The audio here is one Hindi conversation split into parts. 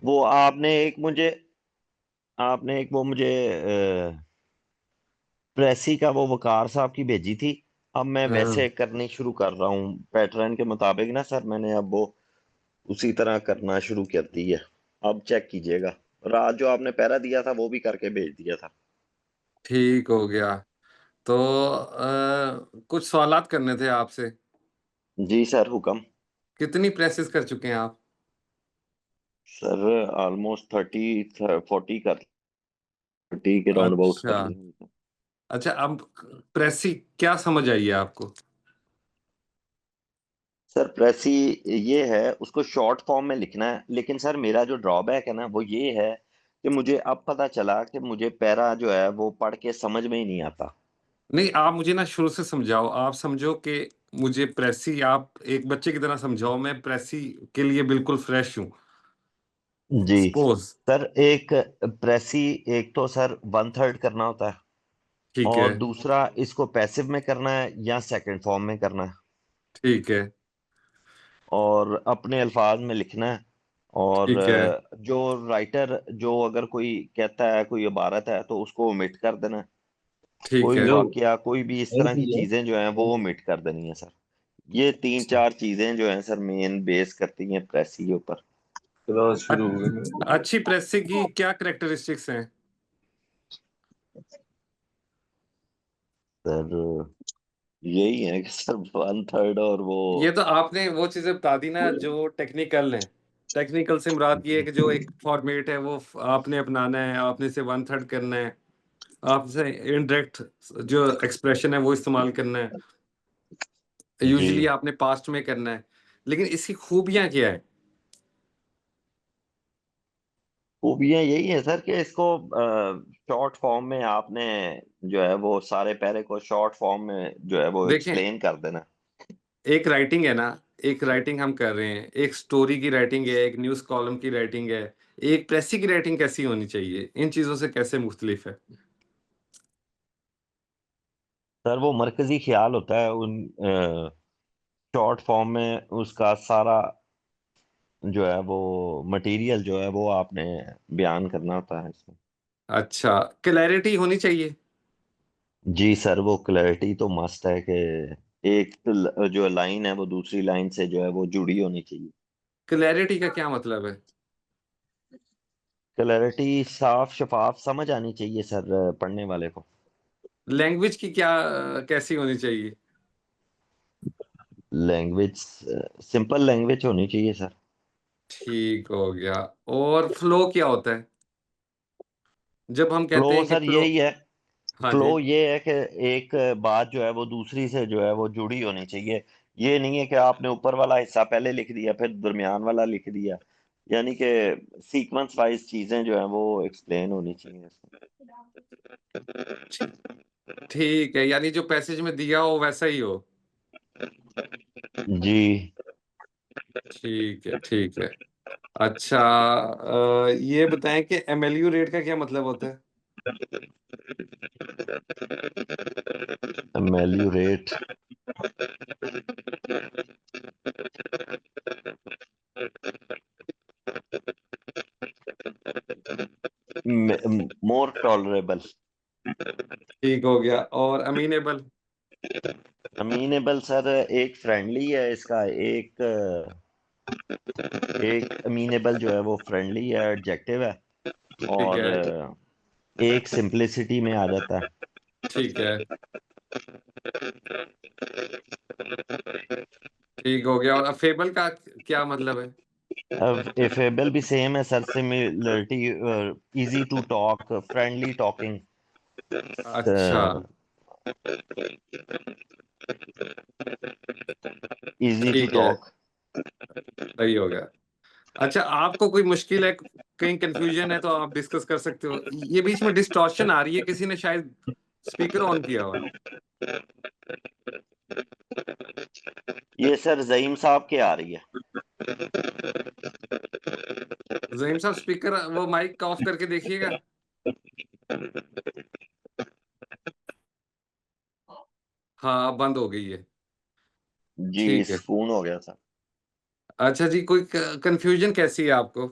वो आपने एक वो मुझे प्रेसी का वो वकार साहब की भेजी थी। अब मैं हाँ। वैसे करनी शुरू कर रहा हूँ पैटर्न के मुताबिक ना सर, मैंने अब वो उसी तरह करना शुरू कर दी है। अब चेक कीजिएगा, रात जो आपने पहरा दिया था वो भी करके भेज दिया था। ठीक हो गया। तो कुछ सवालात करने थे आपसे। जी सर, हुक्म। कितनी प्रेसेस कर चुके हैं आप? सर ऑलमोस्ट 30 40 कर, 30 के राउंड अबाउट अच्छा। कर लेंगे। अच्छा, अब प्रेसी क्या समझ आई है आपको? सर प्रेसी ये है, उसको शॉर्ट फॉर्म में लिखना है, लेकिन सर मेरा जो ड्रॉबैक है ना वो ये है कि मुझे अब पता चला कि मुझे पैरा जो है वो पढ़ के समझ में ही नहीं आता। नहीं, आप मुझे ना शुरू से समझाओ। आप समझो कि मुझे प्रेसी, आप एक बच्चे की तरह समझाओ। मैं प्रेसी के लिए बिल्कुल फ्रेश हूँ। जी सपोज। सर, एक प्रेसी, एक तो सर 1/3 करना होता है, ठीक है। और दूसरा इसको पैसिव में करना है या सेकंड फॉर्म में करना है, ठीक है। और अपने अल्फाज में लिखना है। और ठीक है। जो राइटर जो अगर कोई कहता है कोई इबारत है तो उसको ओमिट कर देना है। ठीक कोई है। वाकया कोई भी इस तरह की चीजें जो हैं वो ओमिट कर देनी है सर। ये 3 4 चीजें जो हैं सर मेन बेस करती हैं प्रेसी के ऊपर। क्लास शुरू हो अच्छी प्रेसी की क्या करेक्टरिस्टिक्स हैं? सर यही है कि सर 1/3 और वो। ये तो आपने वो चीजें बता दी ना जो टेक्निकल है। टेक्निकल से मुराद ये है कि जो एक फॉर्मेट है वो आपने अपनाना है, आपने से 1/3 करना है, आपसे इनडायरेक्ट जो एक्सप्रेशन है वो इस्तेमाल करना है। जी, यूजुअली आपने पास्ट में करना है। लेकिन इसकी खूबियां क्या है? खूबियाँ यही है सर कि इसको शॉर्ट फॉर्म में आपने जो है वो सारे पैरे को शॉर्ट फॉर्म में जो है वो देखें, एक्सप्लेन कर देना। एक राइटिंग है ना, एक राइटिंग हम कर रहे हैं, एक स्टोरी की राइटिंग है, एक न्यूज़ कॉलम की राइटिंग है, एक प्रेसी की राइटिंग कैसी होनी चाहिए? इन चीज़ों से कैसे मुख्तलिफ है? सर वो मरकजी ख्याल होता है उन शॉर्ट फॉर्म में, उसका सारा जो है वो मटेरियल जो है वो आपने बयान करना होता है इसमें। अच्छा, क्लैरिटी होनी चाहिए। जी सर, वो क्लैरिटी तो मस्ट है कि एक जो लाइन है वो दूसरी लाइन से जो है वो जुड़ी होनी चाहिए। क्लैरिटी का क्या मतलब है? क्लैरिटी साफ शफाफ समझ आनी चाहिए सर पढ़ने वाले को। लैंग्वेज की क्या कैसी होनी चाहिए? लैंग्वेज सिंपल लैंग्वेज होनी चाहिए सर। ठीक हो गया। और फ्लो क्या होता है? जब हम कहते फ्लो हैं कि सर फ्लो। यही है, हाँ फ्लो जी। ये है कि एक बात जो है वो दूसरी से जो है वो जुड़ी होनी चाहिए। ये नहीं है कि आपने ऊपर वाला हिस्सा पहले लिख दिया फिर दरमियान वाला लिख दिया, यानी कि सीक्वेंस वाइज चीजें जो है वो एक्सप्लेन होनी चाहिए इसमें। ठीक है, यानी जो पैसेज में दिया हो वैसा ही हो। जी, ठीक है। ठीक है। अच्छा, ये बताएं कि एमएलयू रेट का क्या मतलब होता है? मेल्यूरेट मोर टॉलरेबल। ठीक हो गया। और अमीनेबल? अमीनेबल सर एक फ्रेंडली है इसका, एक अमीनेबल जो है वो फ्रेंडली है, एडजेक्टिव है। ठीक और है। एक सिंपलिसिटी में आ जाता है। ठीक है। ठीक हो गया। और अफेबल का क्या मतलब है? अब एफेबल भी सेम है sir, similarity, easy to talk, friendly talking, अच्छा। इजी टू ठीक है। टॉक। सही हो गया। अच्छा, आपको कोई मुश्किल है, कहीं कंफ्यूजन है तो आप डिस्कस कर सकते हो। ये बीच में डिस्टॉर्शन आ रही है, किसी ने शायद स्पीकर ऑन किया हुआ है। ये सर जहीम साहब के आ रही है। जहीम साहब, स्पीकर वो माइक ऑफ करके देखिएगा। हाँ, अब बंद हो गई है। जी, ठीक है। सुकून हो गया सर। अच्छा जी, कोई कंफ्यूजन कैसी है आपको?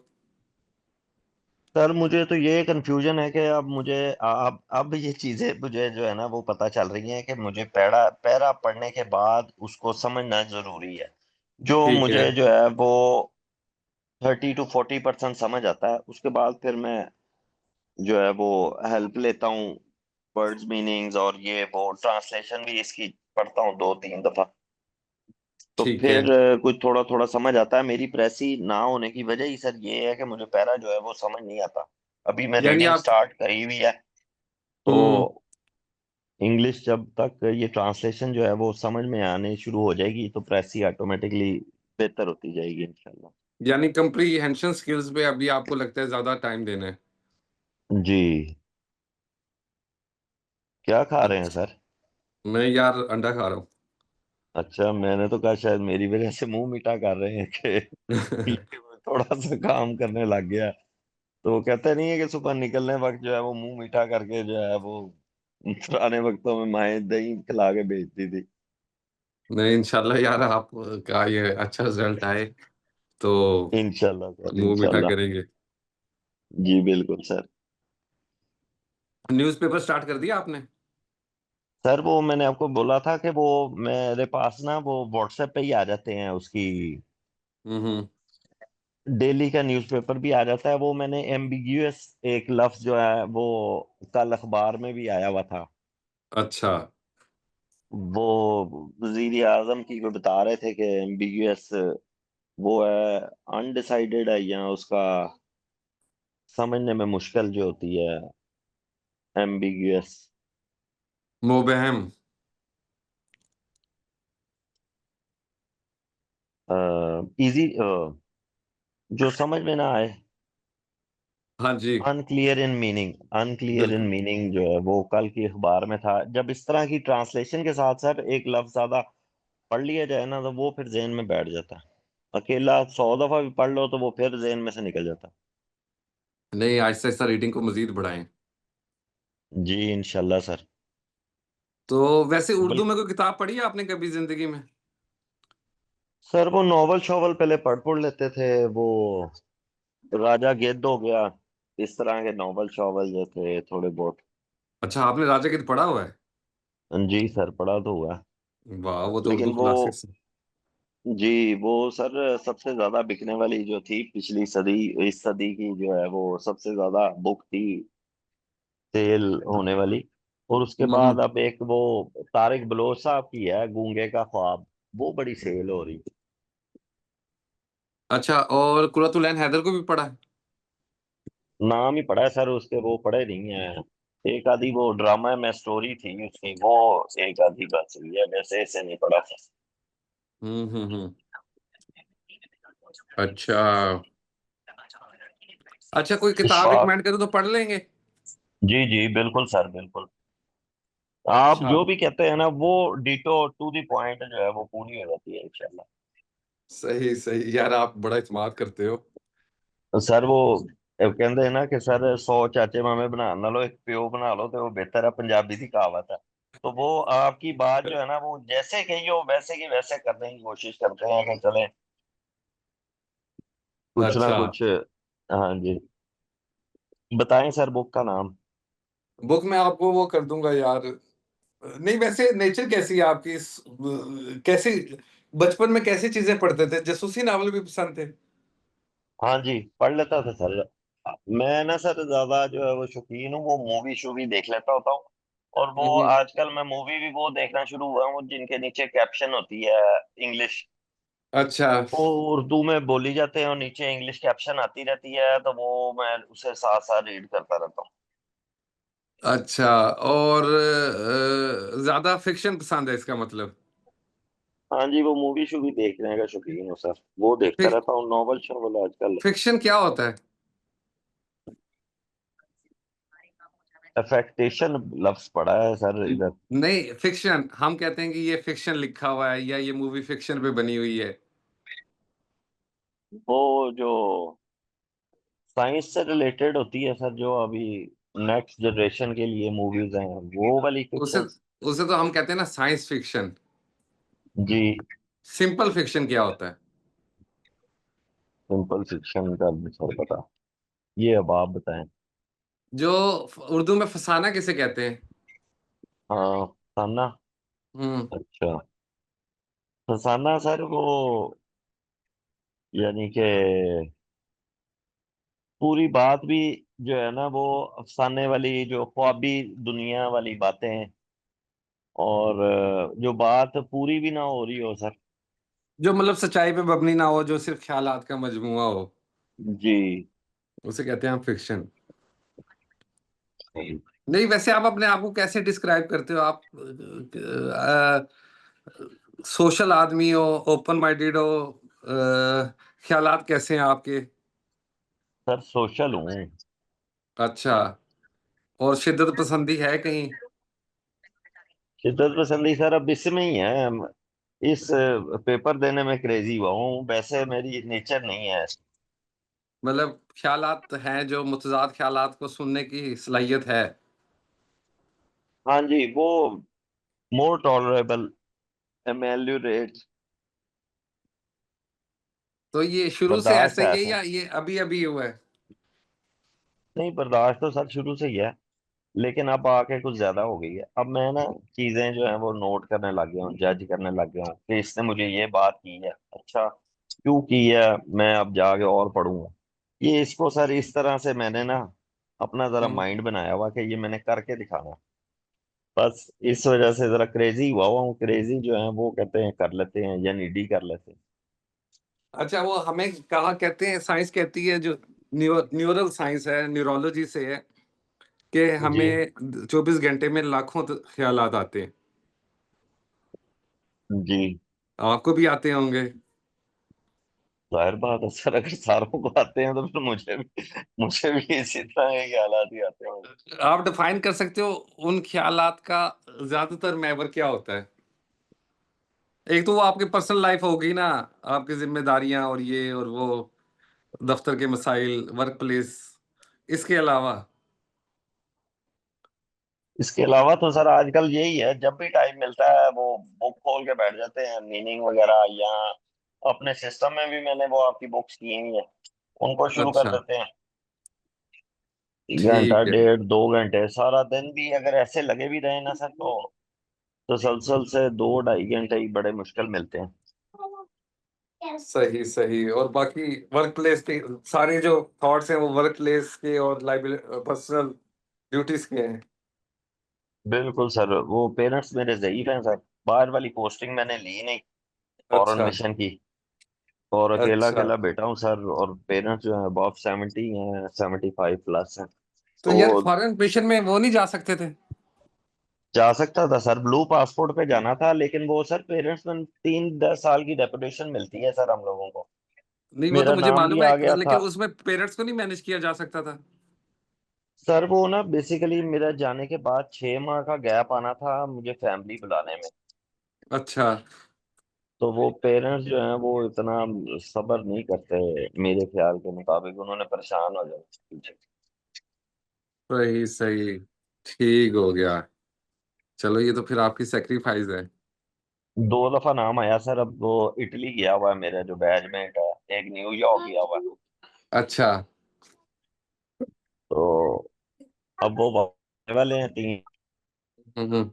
सर मुझे तो ये कंफ्यूजन है कि अब मुझे अब ये चीजें मुझे जो है ना वो पता चल रही हैं कि मुझे पैरा पैरा पढ़ने के बाद उसको समझना जरूरी है। जो ठीक है। मुझे जो है वो 30 to 40% समझ आता है, उसके बाद फिर मैं जो है वो हेल्प लेता हूँ, वर्ड्स मीनिंग्स और ये वो ट्रांसलेशन भी इसकी पढ़ता हूँ 2 3 दफा। तो ठीक है। फिर कुछ थोड़ा थोड़ा समझ आता है। मेरी प्रेसी ना होने की वजह ही सर ये है कि मुझे पैरा जो है वो समझ नहीं आता। अभी मैं यानी रीडिंग आप। स्टार्ट करी हुई है, तो हम्म। इंग्लिश जब तक ये ट्रांसलेशन जो है वो समझ में आने शुरू हो जाएगी तो प्रेसी ऑटोमेटिकली बेहतर होती जाएगी इंशाल्लाह। यानी कंप्रीहेंशन स्किल्स पे अभी आपको लगता है ज्यादा टाइम देना है। जी। क्या खा रहे हैं अच्छा। सर? मैं यार अंडा खा रहा अच्छा, मैंने तो कहा शायद मेरी वजह से मुंह मीठा कर रहे हैं कि हूँ। ये थोड़ा सा काम करने लग गया। तो वो कहते नहीं है कि सुबह निकलने वक्त जो है वो मुंह मीठा करके जो है वो पुराने वक्तों में माएं दही खिला के भेजती थी। नहीं, इंशाल्लाह यार आपका ये अच्छा रिजल्ट आए तो इंशाल्लाह सर, मुंह मीठा इंशाल्लाह। करेंगे। जी बिल्कुल सर। न्यूज़पेपर स्टार्ट कर दिया आपने? सर वो मैंने आपको बोला था कि वो मेरे पास ना वो व्हाट्सएप पे ही आ जाते हैं, उसकी हम्म। डेली का न्यूज़पेपर भी आ जाता है। वो मैंने एम्बिग्यूअस एक लफ्ज जो है वो कल अखबार में भी आया हुआ था। अच्छा। वो वजीर आजम की वो बता रहे थे कि एम्बिग्यूअस वो है, अनडिसाइडेड है, या उसका समझने में मुश्किल जो होती है, एम्बिग्यूअस। मोबहम। इजी, जो समझ में ना आए, हाँ जी। Unclear in meaning. Unclear in बिल्कुल। मीनिंग जो है वो कल की अखबार में था। जब इस तरह की ट्रांसलेशन के साथ सर एक लफ्ज ज्यादा पढ़ लिया जाए ना तो वो फिर जेहन में बैठ जाता है। अकेला 100 दफा भी पढ़ लो तो वो फिर जेहन में से निकल जाता है। नहीं, आहिस्ता आहिस्ता रीडिंग को मजीद बढ़ाएं। जी इंशाल्लाह सर। तो वैसे उर्दू बल्कि में कोई किताब पढ़ी है आपने कभी जिंदगी में? सर वो नॉवल शॉवल पहले पढ़ लेते थे, वो राजा गिद्ध हो गया, इस तरह के नॉवल शॉवल जो थे थोड़े बहुत। अच्छा, आपने राजा की पढ़ा हुआ है? जी सर, पढ़ा तो हुआ है। वाह, वो तो लेकिन उर्दू वो, क्लासिक्स। जी वो सर सबसे ज्यादा बिकने वाली जो थी पिछली सदी, इस सदी की जो है वो सबसे ज्यादा बुक थी सेल होने वाली। और उसके बाद हम्म। अब एक वो तारिक बलोच साहब की है, गूंगे का ख्वाब, वो बड़ी सेल हो रही। अच्छा, और कुर्रतुल ऐन हैदर को भी पढ़ा है? नाम ही पढ़ा है सर उसके, वो पढ़े नहीं है। एक आधी वो ड्रामा में स्टोरी थी उसकी, वो एक आधी बस हुई है, वैसे ऐसे नहीं पढ़ा। हम्म। अच्छा। अच्छा, कोई किताब इशफाक। रिकमेंड करूँ तो पढ़ लेंगे? जी जी बिल्कुल सर, बिल्कुल। आप अच्छा। जो भी कहते हैं ना वो डिटो टू द पॉइंट जो है वो पूरी हो जाती है इंशाल्लाह। सही सही यार, आप बड़ा इस्तेमाल करते हो। तो सर वो कहते हैं ना कि सर 100 चाचे मामे बना ना लो, एक प्यो बना लो तो वो बेहतर है, पंजाबी की कहावत है। तो वो आपकी बात जो है ना वो जैसे कही हो वैसे की वैसे करने की कोशिश करते हैं कि चले कुछ ना अच्छा। कुछ। हाँ जी, बताएं सर बुक का नाम। बुक मैं आपको वो कर दूंगा यार। नहीं, वैसे नेचर कैसी है आपकी कैसी बचपन में कैसी चीजें पढ़ते थे? जासूसी नावल भी पसंद थे? हाँ जी, पढ़ लेता था सर। मैं ना सर ज्यादा जो है वो शौकीन हूँ, वो मूवी शूवी देख लेता होता हूँ। और वो हम्म। आजकल मैं मूवी भी वो देखना शुरू हुआ हूँ जिनके नीचे कैप्शन होती है इंग्लिश। अच्छा। वो उर्दू में बोली जाते हैं और नीचे इंग्लिश कैप्शन आती रहती है, तो वो मैं उसे साथ साथ रीड करता रहता हूँ। अच्छा, और ज्यादा फिक्शन पसंद है इसका मतलब? हाँ जी, वो मूवी शूवी देखने का शौकीन हूँ सर, वो देखता फिक, रहता हूँ, नॉवल शॉवल आजकल। फिक्शन क्या होता है? अफेक्टेशन लफ्ज पड़ा है सर इधर। नहीं, फिक्शन हम कहते हैं कि ये फिक्शन लिखा हुआ है या ये मूवी फिक्शन पे बनी हुई है। वो जो साइंस से रिलेटेड होती है सर, जो अभी नेक्स्ट जनरेशन के लिए मूवीज हैं, वो वाली उसे फिक्शन। उसे तो हम कहते हैं ना साइंस फिक्शन। जी। सिंपल फिक्शन क्या होता है? सिंपल फिक्शन का भी सर पता। ये अब आप बताएं। जो उर्दू में फसाना किसे कहते हैं? हाँ, फसाना। हम्म। अच्छा, फसाना सर वो, यानी कि पूरी बात भी जो है ना वो अफसाने वाली, जो ख्वाबी दुनिया वाली बातें हैं, और जो बात पूरी भी ना हो रही हो सर। जो मतलब सच्चाई पे मबनी ना हो, जो सिर्फ ख्यालात का मजमुआ हो, जी। उसे कहते हैं फिक्शन। सही। नहीं, वैसे आप अपने आप को कैसे डिस्क्राइब करते हो? आप सोशल आदमी हो, ओपन माइंडेड हो, ख्यालात कैसे हैं आपके? सर सोशल हूँ। अच्छा। और शिद्दत पसंदी है कहीं? शिद्दत पसंदी सर अब इसमें ही है। इस पेपर देने में क्रेजी हुआ हूँ, वैसे मेरी नेचर नहीं है। मतलब ख्यालात हैं जो मुतजाद ख्यालात को सुनने की सलाहियत है। हाँ जी, वो मोर टॉलरेबल, एमेल्यूरेट, तो ये शुरू से बर्दाश्त ऐसे है ही है सर। या ये अभी अभी हुआ है? नहीं, बर्दाश्त तो सर शुरू से ही है, लेकिन अब आके कुछ ज्यादा हो गई है। अब मैं ना चीजें जो है वो नोट करने लग गया हूँ, जज करने लग गया हूँ कि इसने मुझे ये बात की है, अच्छा क्यों की है। मैं अब जाके और पढ़ूंगा। ये इसको सर इस तरह से मैंने ना अपना जरा हम्म। माइंड बनाया हुआ कि ये मैंने करके दिखाना। बस इस वजह से जरा क्रेजी हुआ हूँ। क्रेजी जो है वो कहते हैं कर लेते हैं, या नीडी कर लेते हैं। अच्छा, वो हमें कहा कहते हैं, साइंस कहती है, जो न्यूरल साइंस है, न्यूरोलॉजी से है, कि जी। हमें 24 घंटे में लाखों ख्यालात आते हैं। जी। आपको भी आते होंगे। जाहिर बात है सर, अगर सारों को आते हैं तो फिर मुझे भी इसी तरह के हालात ही आते हैं। आप डिफाइन कर सकते हो उन ख्यालात का ज्यादातर महवर क्या होता है? एक तो वो आपकी पर्सनल लाइफ होगी ना, आपकी जिम्मेदारियां और ये और वो, दफ्तर के मसाइल, वर्क प्लेस, इसके अलावा। इसके अलावा तो सर आजकल यही है, जब भी टाइम मिलता है वो बुक खोल के बैठ जाते हैं, मीनिंग वगैरह, या अपने सिस्टम में भी मैंने वो आपकी बुक्स की हुई है, उनको शुरू कर अच्छा। देते हैं। घंटा ठीक है। डेढ़ 2 घंटे सारा दिन भी अगर ऐसे लगे भी रहे ना सर, तो तसलसल से 2 ढाई घंटे ही बड़े मुश्किल मिलते हैं। सही सही। और बाकी वर्क प्लेस के सारे जो थॉट्स हैं वो वर्क प्लेस के और लाइबिलिटी, पर्सनल ड्यूटीज के हैं। बिल्कुल सर, वो पेरेंट्स मेरे ज़ईफ हैं सर। बाहर वाली पोस्टिंग मैंने ली नहीं, फॉरेन अच्छा। मिशन की, और अकेला अच्छा। अकेला बेटा हूँ सर। और पेरेंट्स जो है अबव 70 हैं, 75+ हैं। तो यार तो फॉरेन मिशन में वो नहीं जा सकते थे? जा सकता था सर, ब्लू पासपोर्ट पे जाना था, लेकिन वो सर पेरेंट्स में 3-10 साल की डेपुटेशन मिलती है सर हम लोगों को। नहीं, वो तो मेरा मुझे नाम भी मालूम है, आ गया था। लेकिन उसमें पेरेंट्स को नहीं मैनेज किया जा सकता था? सर वो ना बेसिकली मेरा जाने के बाद 6 माह का गैप आना था मुझे फैमिली बुलाने में। अच्छा। तो वो पेरेंट्स जो हैं वो इतना सब्र नहीं करते, मेरे ख्याल के मुताबिक उन्होंने परेशान हो जाए। सही सही। ठीक हो गया। चलो, ये तो फिर आपकी सेक्रीफाइस है। 2 दफा नाम आया सर। अब वो इटली गया हुआ है मेरा जो बैचमेट है, एक न्यूयॉर्क गया हुआ है। अच्छा। तो अब वो आने वाले हैं 3। हम्म।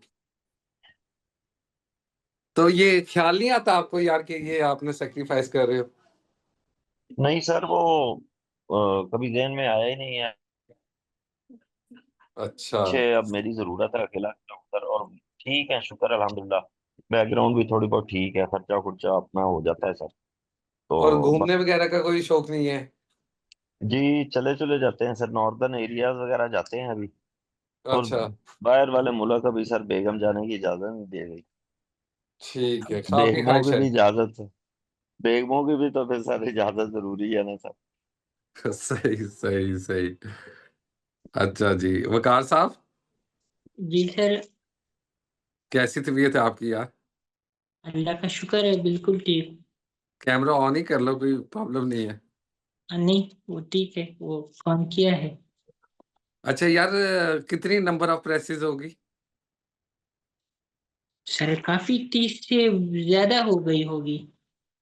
तो ये ख्याल नहीं आता आपको यार कि ये आपने सेक्रीफाइस कर रहे हो? नहीं सर, वो कभी जहन में आया ही नहीं है। अच्छा। पीछे अब मेरी जरूरत है अकेला डॉक्टर, और ठीक है शुक्र अल्हम्दुलिल्लाह। बैकग्राउंड भी थोड़ी बहुत ठीक है, खर्चा खुर्चा अपना हो जाता है सर। और तो घूमने वगैरह का कोई शौक नहीं है? जी, चले चले जाते हैं सर, नॉर्दर्न एरियाज वगैरह जाते हैं अभी। और अच्छा। बाहर वाले मुल्क अभी सर बेगम जाने की इजाजत नहीं दे रही। ठीक है, काफी बेगमों ख्वाहिश की है। भी इजाजत है। बेगमों की भी तो फिर सर इजाजत जरूरी है ना सर। सही सही सही। अच्छा जी, वकार साहब, जी सर। कैसी तबीयत है आपकी यार? अल्लाह का शुक्र है, बिल्कुल ठीक। कैमरा ऑन ही कर लो, कोई प्रॉब्लम नहीं है। नहीं, वो ठीक है, वो फोन किया है। अच्छा यार, कितनी नंबर ऑफ प्रेसेस होगी? सर काफी 30 से ज्यादा हो गई होगी।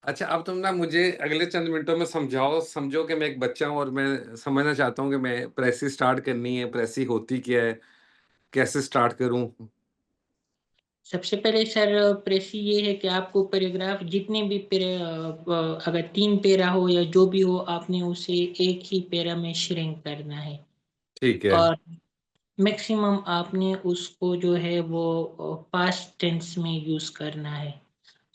अच्छा, अब तुम ना मुझे अगले चंद मिनटों में समझाओ, समझो कि मैं एक बच्चा हूँ और मैं समझना चाहता हूँ कि मैं प्रेसी स्टार्ट करनी है, प्रेसी होती क्या है? कैसे स्टार्ट करूँ? सबसे पहले सर प्रेसी ये है कि आपको पैराग्राफ जितने भी अगर 3 पैरा हो या जो भी हो, आपने उसे एक ही पैरा में श्रिंक करना है। ठीक है, और मैक्सिमम आपने उसको जो है वो पास्ट टेंस में यूज करना है।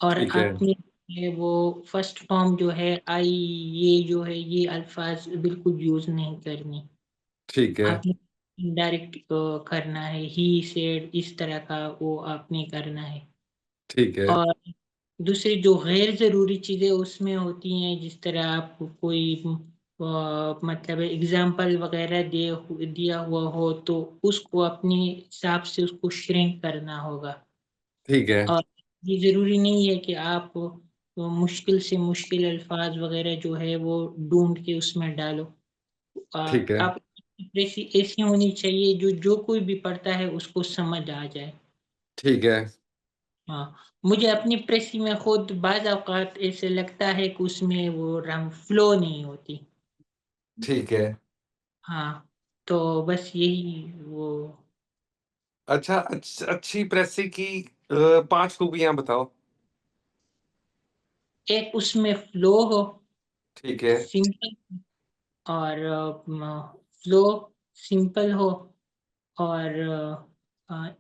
और ठीक है, आपने ये वो फर्स्ट फॉर्म जो है आई, ये जो है ये अल्फाज बिल्कुल यूज नहीं करनी। ठीक है, आपने इनडायरेक्ट करना है, ही सेड, इस तरह का वो आपने करना है। ठीक है, और दूसरी जो गैर जरूरी चीजें उसमें होती हैं, जिस तरह आप कोई मतलब एग्जाम्पल वगैरह दिया हुआ हो, तो उसको अपने हिसाब से उसको श्रिंक करना होगा। ठीक है, और ये जरूरी नहीं है कि आप मुश्किल से मुश्किल अल्फाज वगैरह जो है वो ढूंढ के उसमें डालो। ठीक है, आप ऐसी ऐसी होनी चाहिए जो जो कोई भी पढ़ता है उसको समझ आ जाए। ठीक है, हाँ, मुझे अपनी प्रेसी में खुद बाज औकात ऐसे लगता है कि उसमें वो रंग फ्लो नहीं होती। ठीक है। हाँ, तो बस यही वो अच्छा, अच्छी प्रेसी की 5 खूबियाँ बताओ। एक उसमें फ्लो हो, ठीक है, सिंपल, और फ्लो सिंपल हो, और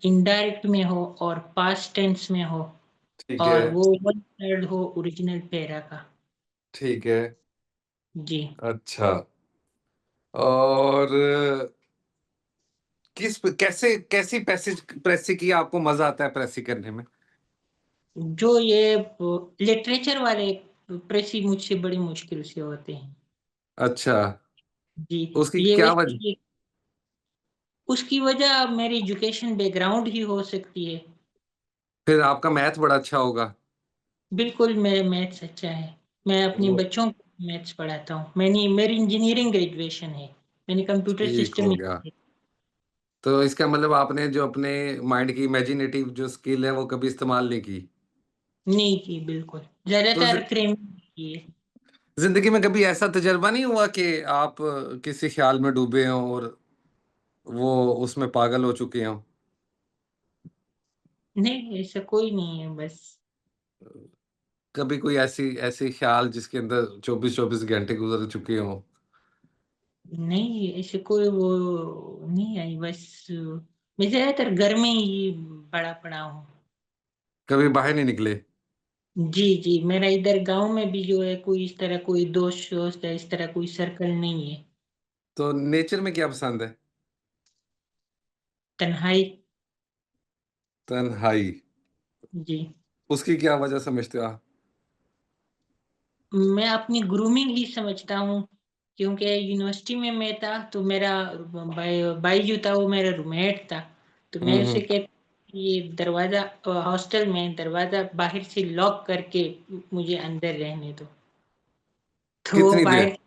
इनडायरेक्ट में हो, और पास्ट टेंस में हो, ठीक है, और वो 1/3 हो ओरिजिनल पैरा का। ठीक है। जी। अच्छा, और कैसे कैसी प्रेसी की आपको मज़ा आता है प्रेसी करने में? जो ये लिटरेचर वाले प्रेसी मुझसे बड़ी मुश्किल से होते हैं। अच्छा, जी। उसकी ये क्या वैसे वजह? उसकी वजह मेरी एजुकेशन बैकग्राउंड ही हो सकती है। फिर आपका मैथ बड़ा अच्छा होगा। बिल्कुल मेरे मैथ्स अच्छा है। मैं अपने वो बच्चों को मैथ्स पढ़ाता हूँ। मैंने मेरी इंजीनियरिंग ग्रेजुएशन है। मैंने कंप्यूटर ठीक सिस्टम हो गया। तो इसका मतलब आपने जो अपने माइंड की इमेजिनेटिव जो स्किल है वो कभी इस्तेमाल नहीं की। नहीं की, बिल्कुल तो ज्यादातर क्रेमिंग की है। जिंदगी में कभी ऐसा तजर्बा नहीं हुआ कि आप किसी ख्याल में डूबे हों और वो उसमें पागल हो चुके हों? नहीं, ऐसा कोई नहीं है बस। कभी कोई ऐसी ऐसी ख्याल जिसके अंदर 24-24 घंटे गुजर चुके हों? नहीं, ऐसे कोई वो नहीं आई बस। मैं ज्यादातर घर में ही बड़ा पड़ा हूँ। कभी बाहर नहीं निकले? जी जी, मेरा इधर गांव में भी जो है कोई इस तरह कोई दोस्त दोस्त या इस तरह कोई सर्कल नहीं है। तो नेचर में क्या पसंद है? तन्हाई। तन्हाई। जी। उसकी क्या वजह समझते हो आप? मैं अपनी ग्रूमिंग ही समझता हूँ, क्योंकि यूनिवर्सिटी में मैं था तो मेरा भाई जो था वो मेरा रूममेट था। तो मैं उसे हम्म। कहता ये दरवाजा, हॉस्टल में दरवाजा बाहर से लॉक करके मुझे अंदर रहने दो। तो वो कितनी देर? बाहर,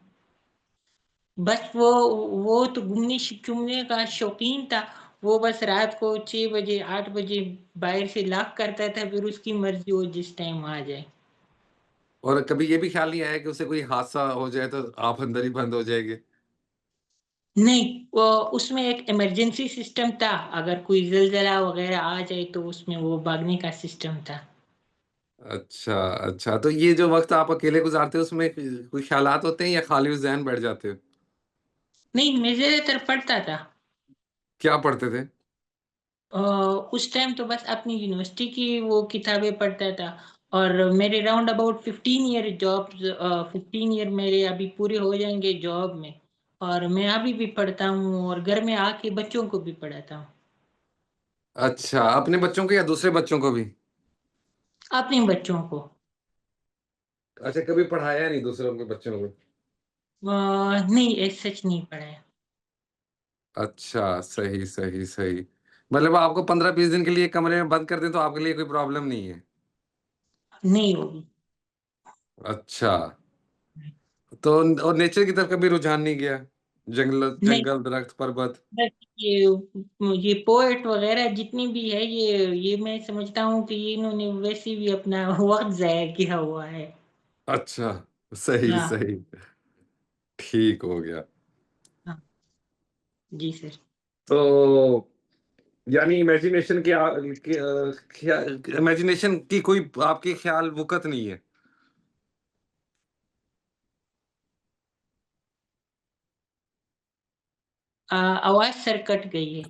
बस वो तो घूमने चुमने का शौकीन था। वो बस रात को 6 बजे 8 बजे बाहर से लॉक करता था, फिर उसकी मर्जी वो जिस टाइम आ जाए। और कभी ये भी ख्याल नहीं आया कि उसे कोई हादसा हो जाए तो आप अंदर ही बंद हो जाएंगे? नहीं, वो उसमें एक इमरजेंसी सिस्टम था, अगर कोई जलजला वगैरह आ जाए तो उसमें वो भागने का सिस्टम था। अच्छा, अच्छा। तो ये जो वक़्त आप अकेले गुज़ारते हो उसमें कोई ख़्यालात होते हैं या खाली ज़हन बैठ जाते हो? नहीं, मैं ज्यादातर पढ़ता था। क्या पढ़ते थे? अ, उस टाइम तो बस अपनी यूनिवर्सिटी की वो किताबें पढ़ता था। और मेरे राउंड अबाउट 15 ईयर मेरे अभी पूरे हो जाएंगे जॉब में। और मैं अभी भी पढ़ता हूँ और घर में आके बच्चों को भी पढ़ाता हूँ। अच्छा, अपने बच्चों को या दूसरे बच्चों को भी? अपने बच्चों को। अच्छा, कभी पढ़ाया नहीं दूसरों के बच्चों को? नहीं, ऐसा सच नहीं पढ़ाया। अच्छा, सही, सही, सही। मतलब आपको 15-20 दिन के लिए कमरे में बंद कर दें तो आपके लिए कोई प्रॉब्लम नहीं है? नहीं होगी। अच्छा, तो और नेचर की तरफ कभी रुझान नहीं गया? नहीं, जंगल, दरख्त, पर्वत? बस ये पोएट वगैरह जितनी भी है, ये मैं समझता हूँ कि ये इन्होंने वैसे भी अपना वक्त जाया किया हुआ है। अच्छा, सही हाँ सही, ठीक हो गया। हाँ जी सर। तो यानी इमेजिनेशन इमेजिनेशन की कोई आपके ख्याल वुकत नहीं है। आवाज सर कट गई है।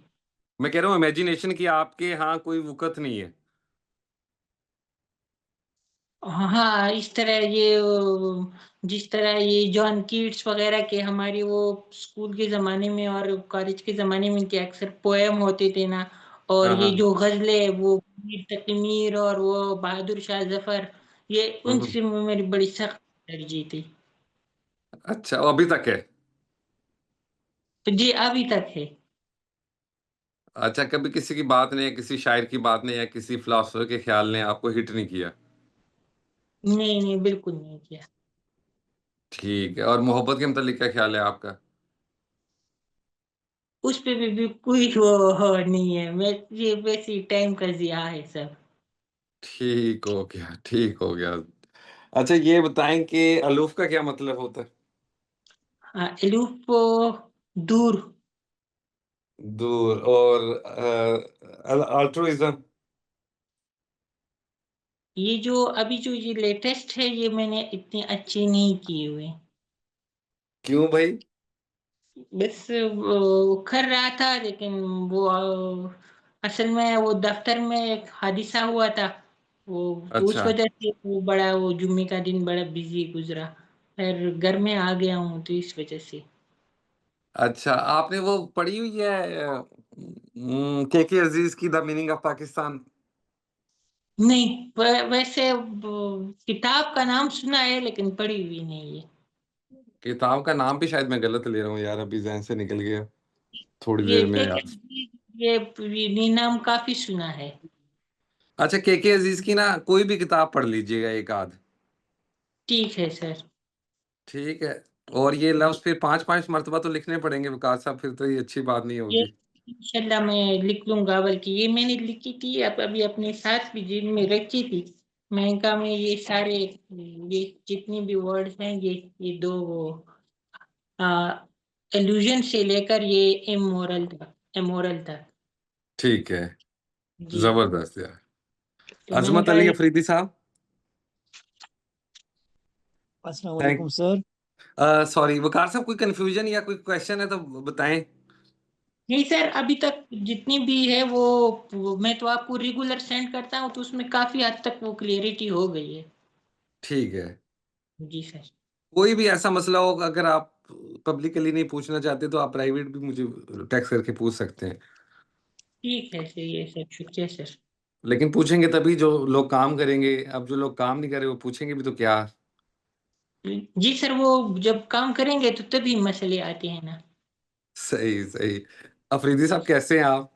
मैं कह रहा हूँ इमेजिनेशन की आपके यहाँ कोई वुकत नहीं है। हाँ इस तरह ये जिस तरह ये जॉन कीट्स वगैरह के हमारे वो स्कूल के ज़माने में और कॉलेज के ज़माने में के अक्सर पोएम होते थे ना, और हाँ ये हाँ। जो गज़लें वो मीर तकीमीर और वो बहादुर शाह जफर, ये हम्म। उनसे मेरी बड़ी सख्त एलर्जी थी। अच्छा, वो अभी तक है। तो जी अभी तक है। अच्छा, कभी किसी की बात ने, किसी शायर की बात ने या किसी फिलोसोफर के ख्याल ने आपको हिट नहीं किया? नहीं नहीं बिल्कुल नहीं किया। ठीक है, और मोहब्बत के मतलब क्या ख्याल है आपका? उस पे भी कोई वो नहीं है, मैं ये वैसे टाइम का जिया है सब। ठीक हो गया, ठीक हो गया। अच्छा, ये बताएं कि अलूफ का क्या मतलब होता है? हाँ एलूफ दूर। दूर। और अल्ट्रुइज्म? ये जो अभी जो ये लेटेस्ट है ये मैंने इतने अच्छे नहीं किए हुए। क्यों भाई? बस वो कर रहा था लेकिन वो असल में वो दफ्तर में एक हादिसा हुआ था, वो तो उस अच्छा वजह से वो बड़ा वो जुम्मे का दिन बड़ा बिजी गुजरा, फिर घर में आ गया हूँ तो इस वजह से। अच्छा, आपने वो पढ़ी हुई है के अजीज की द मीनिंग ऑफ पाकिस्तान? नहीं वैसे किताब का नाम सुना है लेकिन पढ़ी हुई नहीं है। किताब का नाम भी शायद मैं गलत ले रहा हूँ यार, अभी जहन से निकल गया, थोड़ी ये देर में के याद। ये नाम काफी सुना है। अच्छा, के अजीज की ना कोई भी किताब पढ़ लीजिएगा एक आध। ठीक है सर। ठीक है। और ये लफ्ज फिर पांच पांच मर्तबा तो लिखने पड़ेंगे विकास साहब, फिर तो ये अच्छी बात नहीं ये होगी। इंशाल्लाह मैं लिख लूंगा, बल्कि ये मैंने लिखी थी अब अभी अपने साथ भी जेब में रखी थी। मैं कहा मैं ये सारे ये जितनी भी वर्ड्स हैं ये दो वो एल्यूजन से लेकर ये इमोरल तक। ठीक है, जी जबरदस्त यार। तो मैंने अजमत कहा अली ये अफरीदी साहब, अस्सलाम थैंक। वालेकुम सर। सॉरी वकार साहब, कोई कंफ्यूजन या कोई क्वेश्चन है तो बताएं। नहीं सर, अभी तक जितनी भी है वो मैं तो आपको रेगुलर सेंड करता हूँ तो उसमें काफी हद तक वो क्लियरिटी हो गई है। ठीक है। जी सर। कोई भी ऐसा मसला हो, अगर आप पब्लिकली नहीं पूछना चाहते तो आप प्राइवेट भी मुझे टेक्स्ट करके पूछ सकते हैं। ठीक है सर, ये सर शुक्रिया सर। लेकिन पूछेंगे तभी जो लोग काम करेंगे, अब जो लोग काम नहीं करे वो पूछेंगे भी तो क्या? जी सर, वो जब काम करेंगे तो तभी मसले आते हैं ना। सही सही। अफरीदी साहब कैसे हैं आप?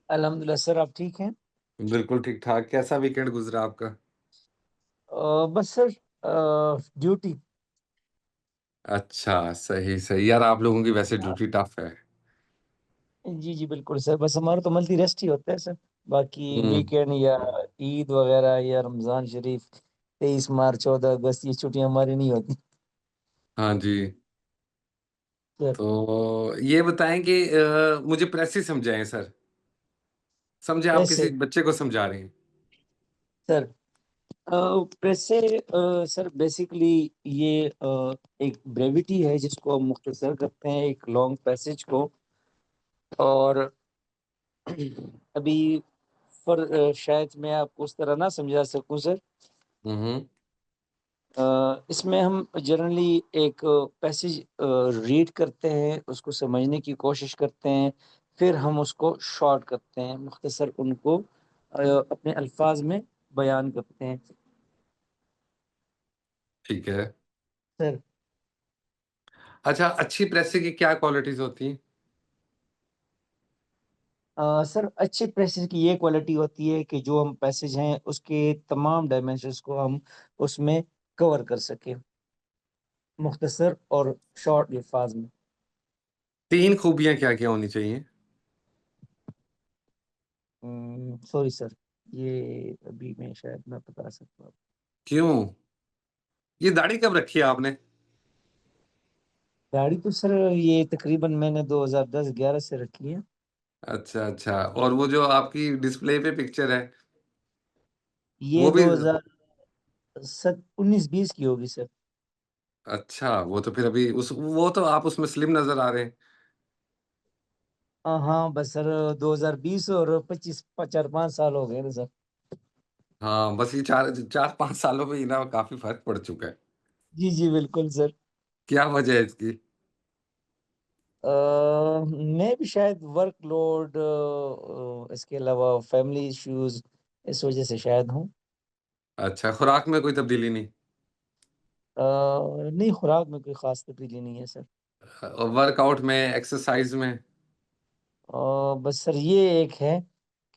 अल्हम्दुलिल्लाह सर, आप ठीक हैं? बिल्कुल ठीक ठाक। कैसा वीकेंड गुजरा आपका? बस सर, ड्यूटी। अच्छा, सही सही यार, आप लोगों की वैसे ड्यूटी टफ है। जी जी बिल्कुल सर, बस हमारा तो मल्टी रेस्ट ही होता है सर। बाकी हम्म। वीकेंड या ईद वगैरह या रमज़ान शरीफ, 23 मार्च, 14 अगस्त, ये छुट्टियां हमारी नहीं होती हाँ जी। सर। तो ये बताएं कि मुझे प्रेस ही समझाएं सर। समझे आप वैसे किसी बच्चे को समझा रहे हैं? सर, वैसे सर बेसिकली ये एक ब्रेविटी है जिसको हम मुख्तसर करते हैं एक लॉन्ग पैसेज को। और अभी शायद मैं आपको उस तरह ना समझा सकूं सर। हम्म। इसमें हम जनरली एक पैसेज रीड करते हैं, उसको समझने की कोशिश करते हैं, फिर हम उसको शॉर्ट करते हैं, मुख्तसर उनको अपने अल्फाज में बयान करते हैं ठीक है। सर। अच्छा, अच्छी प्रेस की क्या क्वालिटीज होती हैं? सर अच्छे पैसेज की ये क्वालिटी होती है कि जो हम पैसेज हैं उसके तमाम डायमेंशंस को हम उसमें कवर कर सकें, मुख्तसर और शॉर्ट अल्फाज में। तीन खूबियां क्या क्या होनी चाहिए? सॉरी सर, ये अभी मैं शायद ना बता सकता हूँ। क्यों? ये दाढ़ी कब रखी है आपने? गाड़ी तो सर ये तकरीबन मैंने 2010-11 से रखी है। अच्छा अच्छा, और वो जो आपकी डिस्प्ले पे पिक्चर है ये वो भी? 2019-20 की होगी सर। अच्छा, वो तो फिर अभी उस वो तो आप उसमें स्लिम नजर आ रहे हैं। हाँ बस सर 2020 और 25 4-5 साल हो गए ना सर। हाँ, बस ये 4-5 सालों में ही ना काफी फर्क पड़ चुका है। जी जी बिल्कुल सर। क्या वजह है इसकी? मैं भी शायद वर्कलोड, इसके अलावा फैमिली इश्यूज, इस वजह से शायद हूँ। अच्छा, खुराक में कोई तब्दीली नहीं? नहीं, खुराक में कोई खास तब्दीली नहीं है सर। और वर्कआउट में, एक्सरसाइज में? बस सर ये एक है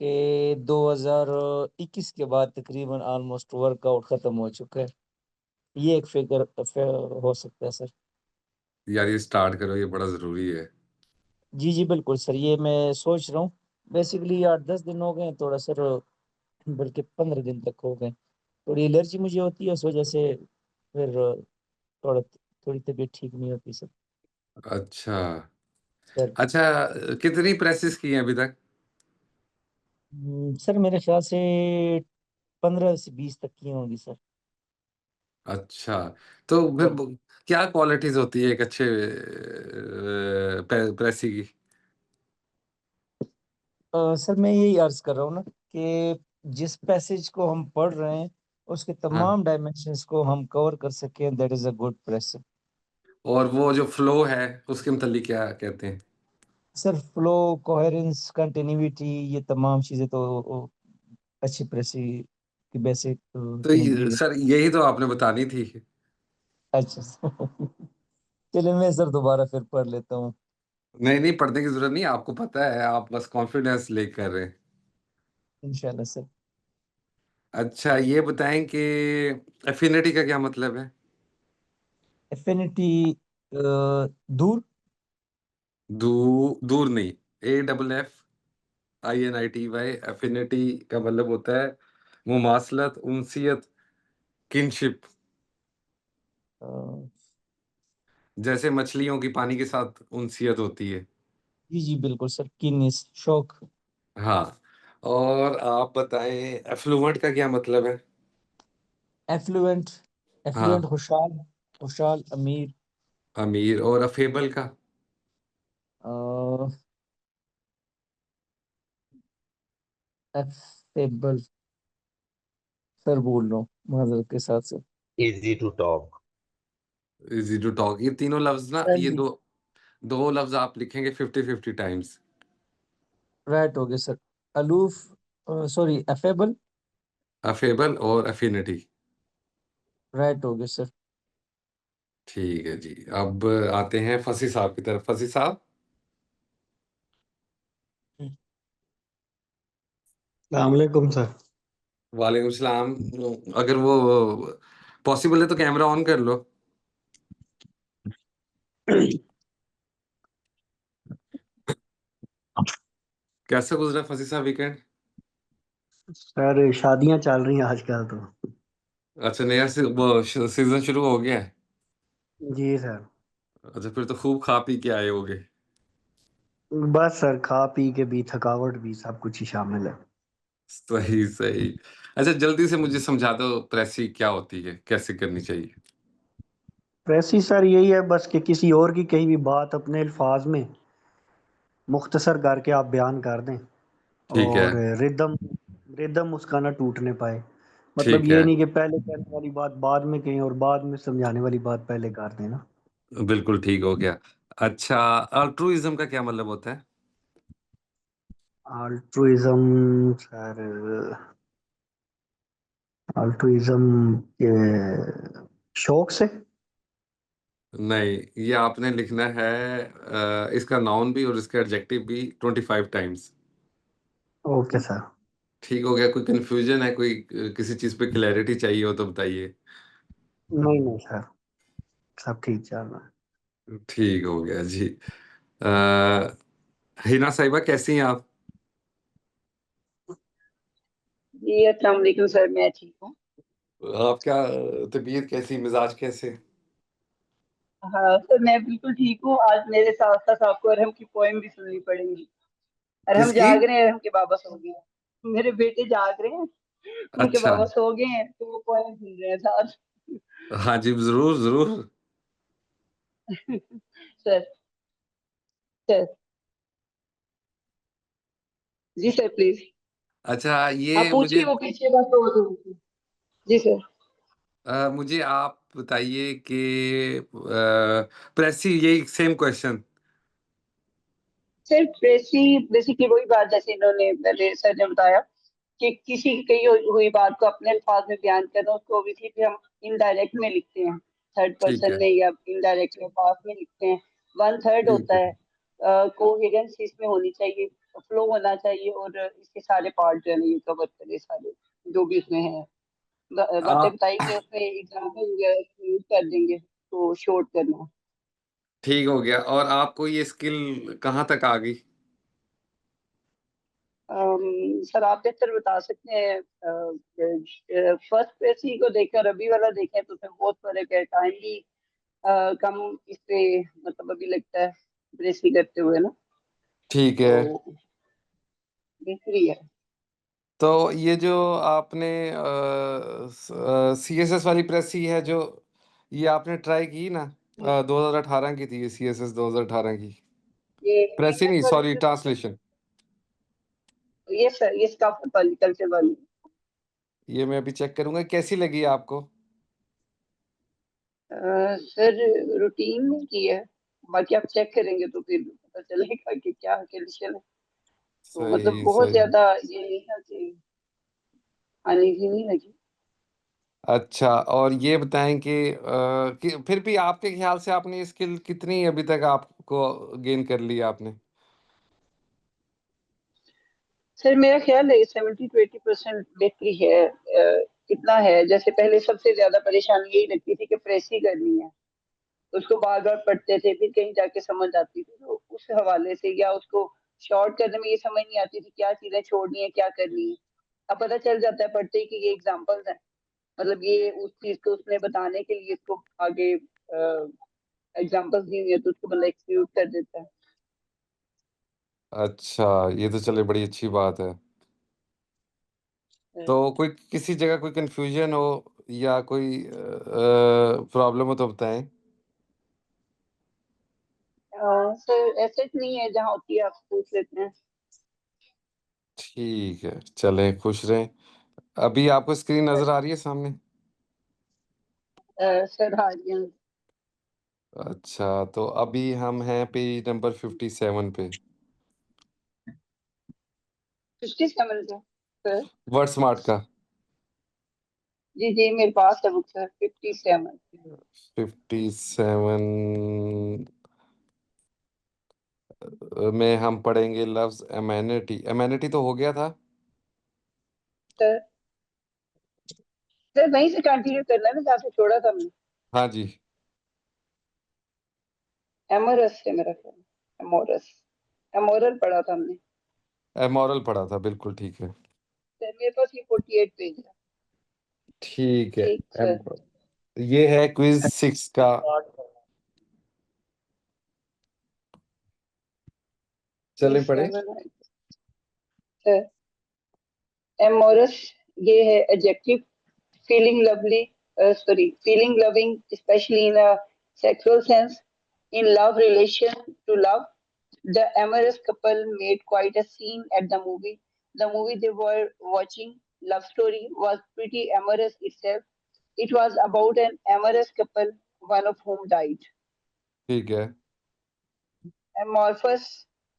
कि 2021 के बाद तकरीबन ऑलमोस्ट वर्कआउट ख़त्म हो चुका है। ये एक फिगर हो सकता है सर। यार ये स्टार्ट करो, ये बड़ा जरूरी है। जी जी बिल्कुल सर, ये मैं सोच रहा हूँ। बेसिकली 8-10 दिन हो गए हैं थोड़ा सर, बल्कि 15 दिन तक हो गए। थोड़ी एलर्जी मुझे होती है, उस वजह से फिर थोड़ा थोड़ी तबीयत ठीक नहीं होती सर। अच्छा सर अच्छा, कितनी प्रेसेस की हैं अभी तक? सर मेरे ख्याल से 15 से 20 तक की होंगी सर। अच्छा, तो फिर सर क्या क्वालिटीज होती है एक अच्छे प्रेसी की? सर मैं यही अर्ज कर रहा हूँ ना कि जिस पैसेज को हम पढ़ रहे हैं उसके हाँ, तमाम डायमेंशंस को हम कवर कर सकें, that is a good press. और वो जो फ्लो है उसके मतलब क्या कहते हैं? सर फ्लो, कोहेरेंस, कंटिन्यूटी, ये तमाम चीजें तो अच्छी प्रेस की बेसिक तो इंग्रेडिएंट। सर यही तो आपने बतानी थी। अच्छा सर। चलिए मैं सर दोबारा फिर पढ़ लेता हूँ। नहीं नहीं, पढ़ने की जरूरत नहीं, आपको पता है, आप बस कॉन्फिडेंस लेकर रहे हैं। इंशाल्लाह सर। अच्छा, ये बताएं कि एफिनिटी का क्या मतलब है? एफिनिटी, दूर। दूर नहीं, AFFINITY। एफिनिटी का मतलब होता है मुमासलत, उनसियत, किनशिप। अ, जैसे मछलियों की पानी के साथ उनसियत होती है। जी जी बिल्कुल सर, कीनेस, शौक। हाँ, और आप बताएं एफ्लुएंट का क्या मतलब है? एफ्लुएंट, हाँ, खुशहाल, खुशहाल, अमीर। अमीर। और अफेबल का? एफेबल, सर बोल रहा हूँ माजरत के साथ sir. easy to talk। Easy to talk, ये तीनों लफ्ज ना, ये फ्रेंडली, दो दो लफ्ज आप लिखेंगे 50-50 टाइम्स। राइट हो गया sir. Aloof, sorry affable, affable और अफिनिटी। राइट हो गया सर। ठीक है जी, अब आते हैं फसी साहब की तरफ। फसी साहब, सलामकुम सर। वालेकुम सलाम। अगर वो पॉसिबल है तो कैमरा ऑन कर लो। कैसे गुजरा फसी साहब वीकेंड? सर शादियां चल रही हैं आजकल तो। अच्छा, नया वो सीजन शुरू हो गया है? जी सर। अच्छा, फिर तो खूब खा पी के आए होगे। बस सर, खा पी के भी, थकावट भी, सब कुछ ही शामिल है। सही सही। अच्छा, जल्दी से मुझे समझा दो, प्रेसी क्या होती है, कैसे करनी चाहिए? वैसे ही सर यही है बस कि किसी और की कही भी बात अपने अल्फाज में मुख्तसर करके आप बयान कर दें, ठीक है। और रिदम रिदम उसका ना टूटने पाए। मतलब ठीक ये है, नहीं कि पहले कहने वाली बात बाद में कहें और बाद में समझाने वाली बात पहले कर दें ना। बिल्कुल ठीक हो गया। अच्छा, अल्ट्रुइज्म का क्या मतलब होता है? अल्ट्रुइज्म सर, अल्ट्रुइज्म के शौक से। नहीं, ये आपने लिखना है इसका नाउन भी और इसका एडजेक्टिव भी 25 टाइम्स। Okay sir. ठीक हो गया? कोई कंफ्यूजन है, कोई किसी चीज पे क्लैरिटी चाहिए हो तो बताइए। नहीं नहीं सर, सब ठीक चल रहा है। ठीक हो गया जी। अ, हिना साहिबा, कैसी हैं आप? जी अस्सलाम वालेकुम सर, मैं ठीक हूँ। आपका तबीयत कैसी, मिजाज कैसे? हाँ सर, मैं बिल्कुल ठीक हूँ। आज मेरे साथ साथ आपको अरहम की पोएम भी सुननी पड़ेगी। अरहम किसकी? जाग रहे हैं, अरहम के बाबा सो गए हैं। मेरे बेटे जाग रहे हैं, उनके अच्छा, बाबा सो गए हैं, तो वो पोएम सुन रहे हैं साथ। हाँ जी, जरूर जरूर। सर, सर, जी सर प्लीज। अच्छा, आप ये पूछिए, वो पीछे बस हो रही। जी सर। मुझे आप बताइए कि प्रेसी, यही सेम क्वेश्चन। सर बेसिकली वही बात जैसे इन्होंने पहले सर ने बताया कि किसी की कही हुई बात को अपने अल्फाज में बयान करना, उसको ऑब्वियसली फिर हम इनडायरेक्ट में लिखते हैं, थर्ड ठीक पर्सन है, में या इनडायरेक्ट में पास में लिखते हैं। वन थर्ड ठीक होता है। है। कोहेरेंस इसमें होनी चाहिए, फ्लो होना चाहिए, और इसके सारे पार्ट जो है ना ये कवर करे सारे जो भी इसमें है। बातें आप बताएंगे, उसमें एग्जाम्पल यूज कर देंगे तो शॉर्ट करना। ठीक हो गया। और आपको ये स्किल कहाँ तक आ गई? सर आप बेहतर बता सकते हैं। फर्स्ट पेसी को देखकर अभी वाला देखें तो उसमें बहुत फर्क है। टाइम भी कम इस पे मतलब अभी लगता है प्रेसी करते हुए ना, ठीक है। तो बेहतरी है। तो ये जो आपने CSS वाली प्रेसी है जो, ये आपने ट्राई की ना? 2018 की थी ये, CSS 2018 की ये प्रेसी, इंग्लिश नहीं वाली सॉरी, प्रेस, ट्रांसलेशन। ये सर ये स्काफर वाली, कल्चर वाली। ये मैं अभी चेक करूंगा कैसी लगी आपको। सर रूटीन में की है, बाकी आप चेक करेंगे तो फिर पता चलेगा कि क्या कंडीशन है। तो मतलब सही बहुत सही। ज्यादा ये नहीं था कि आने की नहीं लगी। अच्छा, और ये बताएं कि फिर भी आपके ख्याल से आपने ये स्किल कितनी अभी तक आपको गेन कर ली आपने? सर मेरा ख्याल है 70 to 80% बेहतरी है। कितना है, जैसे पहले सबसे ज्यादा परेशानी यही लगती थी कि प्रेस ही करनी है, उसको बार बार पढ़ते थे, फिर कहीं जाके समझ आती थी, तो उस हवाले से या उसको शॉर्ट करने में ये समझ नहीं आती थी क्या चीजें छोड़नी है क्या करनी है। अब पता चल जाता है पढ़ते ही कि ये एग्जाम्पल्स हैं, मतलब ये उस चीज को उसने बताने के लिए इसको आगे एग्जाम्पल्स दी हुई है, तो उसको मतलब एक्सक्लूड कर देता अच्छा, ये तो चले बड़ी अच्छी बात है। है। तो कोई किसी जगह कोई कंफ्यूजन हो या कोई प्रॉब्लम हो तो बताएं। सर ऐसे नहीं है, जहाँ होती है आप पूछ लेते हैं। ठीक है, चलें, खुश रहें। अभी आपको स्क्रीन नजर आ रही है सामने? सर हाँ जी। अच्छा, तो अभी हम हैं पेज नंबर 57 पे। 57 का सर। वर्ड स्मार्ट का। जी जी मेरे पास है बुक सर, 57। 57 में हम पढ़ेंगे लफ्ज एमेनिटी। एमेनिटी तो हो गया था। सर सर वहीं से कंटिन्यू करना है ना जहाँ से छोड़ा था हमने। हाँ जी। एमोरस से मेरा ख्याल, एमोरस, एमोरल पढ़ा था हमने। एमोरल पढ़ा था, बिल्कुल ठीक है। सर मेरे पास ये 48 पेज है। ठीक है। ठीक सर। ये है क्विज 6 का। चलें पढ़े। 37 सर। एमोरस ये है adjective, feeling lovely, feeling loving, especially in a sexual sense, in love relation to love. The amorous couple made quite a scene at the movie. The movie they were watching, Love Story, was pretty amorous itself. It was about an amorous couple, one of whom died. ठीक है। Amorphous,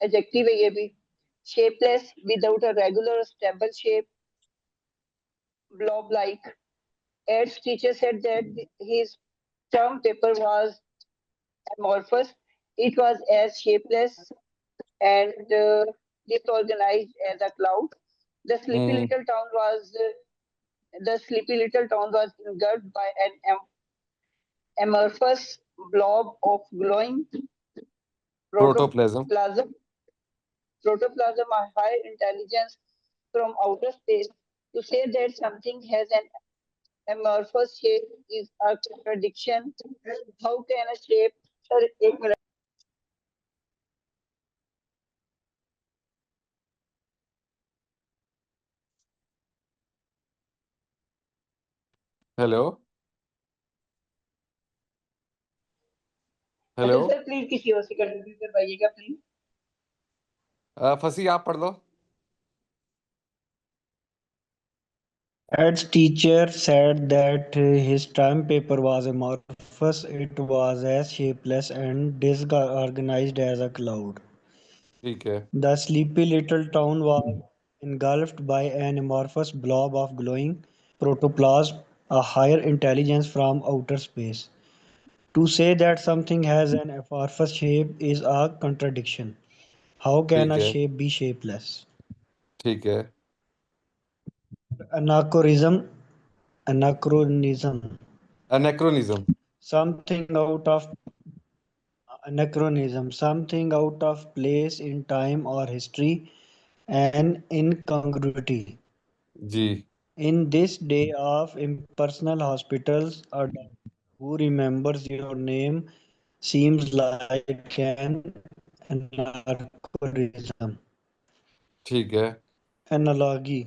adjective है ये भी, shapeless, without a regular or stable shape, blob-like. Ed's teacher said that his term paper was amorphous. It was as shapeless and disorganized as a cloud. The sleepy hmm. little town was the sleepy little town was engulfed by an amorphous blob of glowing प्रोटोप्लेज्म। protoplasm, protoplasm, a high intelligence from outer space. To say that something has an amorphous shape is a contradiction. How can a shape, sir, एक मिनट, हेलो हेलो अच्छा सर प्लीज किसी और से कंटिन्यू करवाइएगा प्लीज। फसी आप पढ़ लो। Ed's teacher said that his term paper was amorphous. It was as shapeless and disorganized as a cloud. ठीक है The sleepy little town was engulfed by an amorphous blob of glowing protoplasm, a higher intelligence from outer space. To say that something has an amorphous shape is a contradiction. How can ठीक a है shape be shapeless? ठीक है Anachronism, anachronism, एनेक्रोनिज्म something out of anachronism, something out of place in time or history, an incongruity. Ji In this day of impersonal hospitals, a doctor who remembers your name seems like an anachronism. ठीक है Analogy.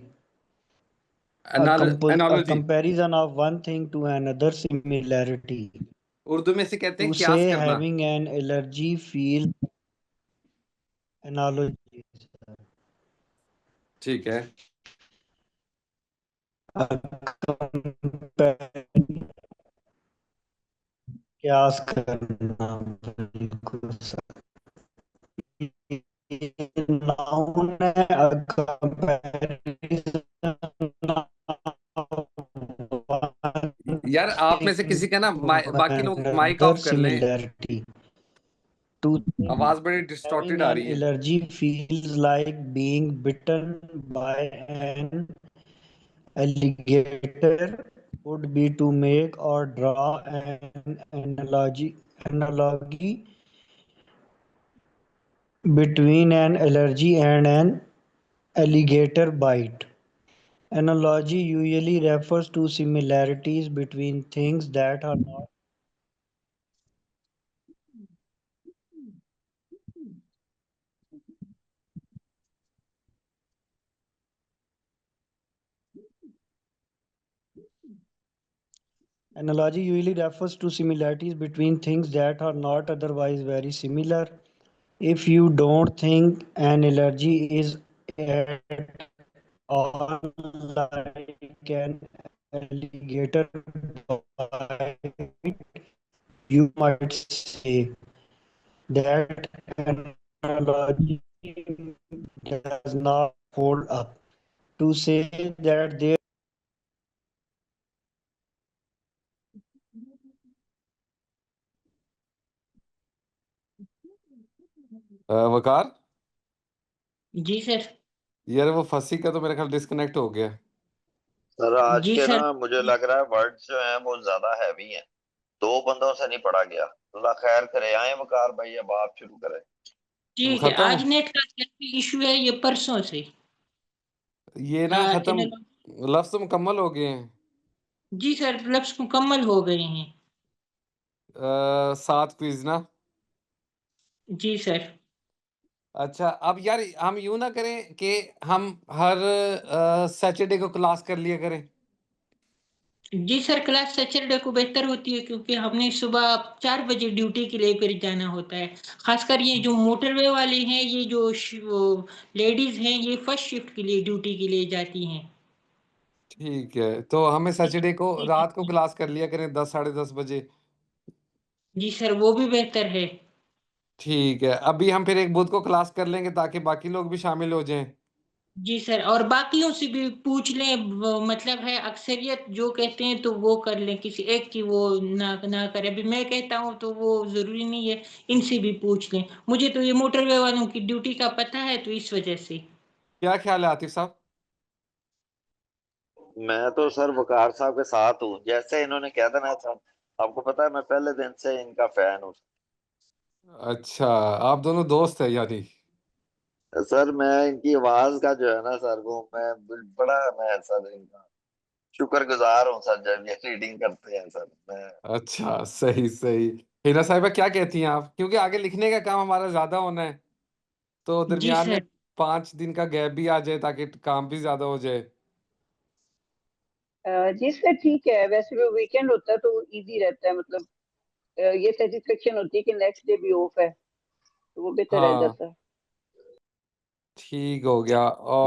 A analogy comparison of one thing to another, similarity. Urdu में से कहते हैं To क्यास say करना। having an allergy feel analogy. ठीक है A कयास करना बिल्कुल सही noun है a comparison of one यार आप में से thing किसी का ना to बाकी लोग माइक another ऑफ कर लें। similarity. To आवाज बड़ी having डिस्टॉर्टेड आ an रही है। allergy feels like being bitten by an alligator would be to make or draw an analogy between an allergy and an alligator bite. Analogy usually refers to similarities between things that are not. Analogy usually refers to similarities between things that are not otherwise very similar. If you don't think an allergy is at all like an alligator bite, you might say that analogy does not hold up. To say that there Waqar ji sir. यार वो फसी का तो मेरे ख्याल डिस्कनेक्ट हो गया। सर आज जी के सर। ना मुझे लग रहा है वर्ड्स जो हैं वो ज्यादा हैवी हैं, दो बंदों से नहीं पढ़ा गया। अल्लाह खैर करे, आए वकार भाई अब आप शुरू करें। ठीक है, खत्म आज नेट का इशू है, ये परसों से ये ना खत्म एनालॉजी। लफ्ज तो मुकम्मल हो गए हैं। जी सर, लफ्ज मुकम्मल हो गए हैं। 7 क्विज ना। जी सर। अच्छा अब यार हम यूं ना करें कि हम हर सैटरडे को क्लास कर लिया करें। जी सर, क्लास सैटरडे को बेहतर होती है क्योंकि हमने सुबह 4 बजे ड्यूटी के लिए फिर जाना होता है। खासकर ये जो मोटरवे वाले हैं, ये जो लेडीज हैं, ये फर्स्ट शिफ्ट के लिए ड्यूटी के लिए जाती हैं। ठीक है तो हमें सैटरडे को रात को क्लास कर लिया करें 10 साढ़े 10 बजे। जी सर, वो भी बेहतर है। ठीक है अभी हम फिर एक बुध को क्लास कर लेंगे ताकि बाकी लोग भी शामिल हो जाएं। जी सर, और बाकियों से भी पूछ लें, मतलब है अक्सरियत जो कहते हैं तो वो कर लें, किसी एक की वो ना ना करे। अभी मैं कहता हूँ तो वो जरूरी नहीं है, इनसे भी पूछ लें। मुझे तो ये मोटरवे वालों की ड्यूटी का पता है, तो इस वजह से। क्या ख्याल है आतिफ साहब? मैं तो सर वकार साहब के साथ हूँ, जैसे इन्होंने कह देना सर। आपको पता है मैं पहले दिन से इनका फैन हूँ। अच्छा आप दोनों दोस्त है यानी। सर मैं इनकी आवाज का जो है ना सर, वो मैं बड़ा मैं सर इनका शुक्रगुजार हूँ सर जब ये रीडिंग करते हैं सर। मैं अच्छा, सही सही। हिना साहिबा क्या कहती हैं आप? क्योंकि आगे लिखने का काम हमारा ज्यादा होना है, तो जी दरमियान में सर। 5 दिन का गैप भी आ जाए ताकि काम भी ज्यादा हो जाए। जी सर ठीक है, वैसे भी वीकेंड होता है तो इजी रहता है, मतलब ये सेटिस्फेक्शन होती है कि नेक्स्ट डे भी ऑफ है, तो वो बेहतर रह हाँ, जाता है। ठीक हो गया।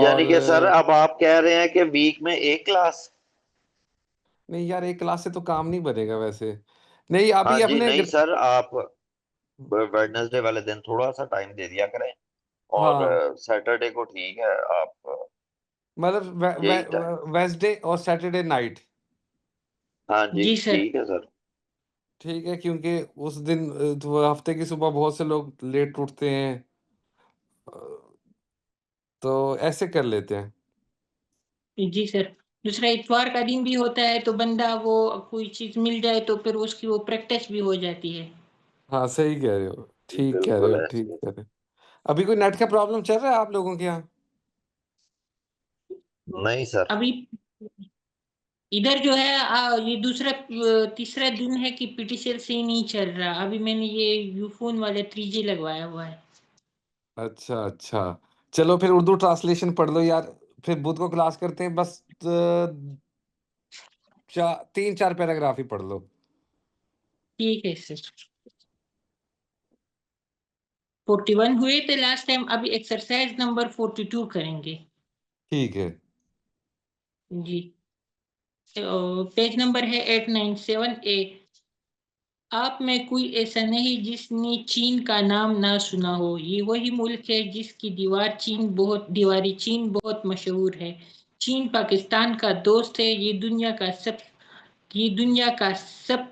यानी और कि सर अब आप कह रहे हैं कि वीक में एक क्लास? नहीं यार, एक क्लास से तो काम नहीं बनेगा वैसे। नहीं, हाँ अभी जी, अपने नहीं सर, आप वेडनेसडे वाले दिन थोड़ा सा टाइम दे दिया करें, और हाँ, सैटरडे को ठीक है आप मतलब यही टाइम। वेंसडे और सैटरडे नाइट। हाँ जी जी सर। ठीक है सर। ठीक है, क्योंकि उस दिन तो हफ्ते की सुबह बहुत से लोग लेट उठते हैं, अ, तो ऐसे कर लेते हैं। जी सर। दूसरा इतवार का दिन भी होता है तो बंदा वो कोई चीज मिल जाए तो फिर उसकी वो प्रैक्टिस भी हो जाती है। हाँ, सही कह रहे हो, ठीक कह रहे बिल्कुल हो, ठीक ऐसे। कह रहे हो। अभी कोई नेट का प्रॉब्लम चल रहा है आप लोगों के यहाँ? नहीं सर। अभी इधर जो है ये दूसरा तीसरा दिन है कि पीटीसीएल से ही नहीं चल रहा। अभी मैंने ये यूफोन वाले 3G लगवाया हुआ है। अच्छा अच्छा, चलो फिर उर्दू ट्रांसलेशन पढ़ लो यार। फिर बुध को क्लास करते हैं, बस 3-4 पैराग्राफ ही पढ़ लो। ठीक है सर। 41 हुए थे लास्ट टाइम, अभी एक्सरसाइज नंबर 42 करेंगे। ठीक है। जी। पेज नंबर है 897A। आप में कोई ऐसा नहीं जिसने चीन का नाम ना सुना हो। ये वही मुल्क है जिसकी दीवारी चीन बहुत मशहूर है। चीन पाकिस्तान का दोस्त है। ये दुनिया का सब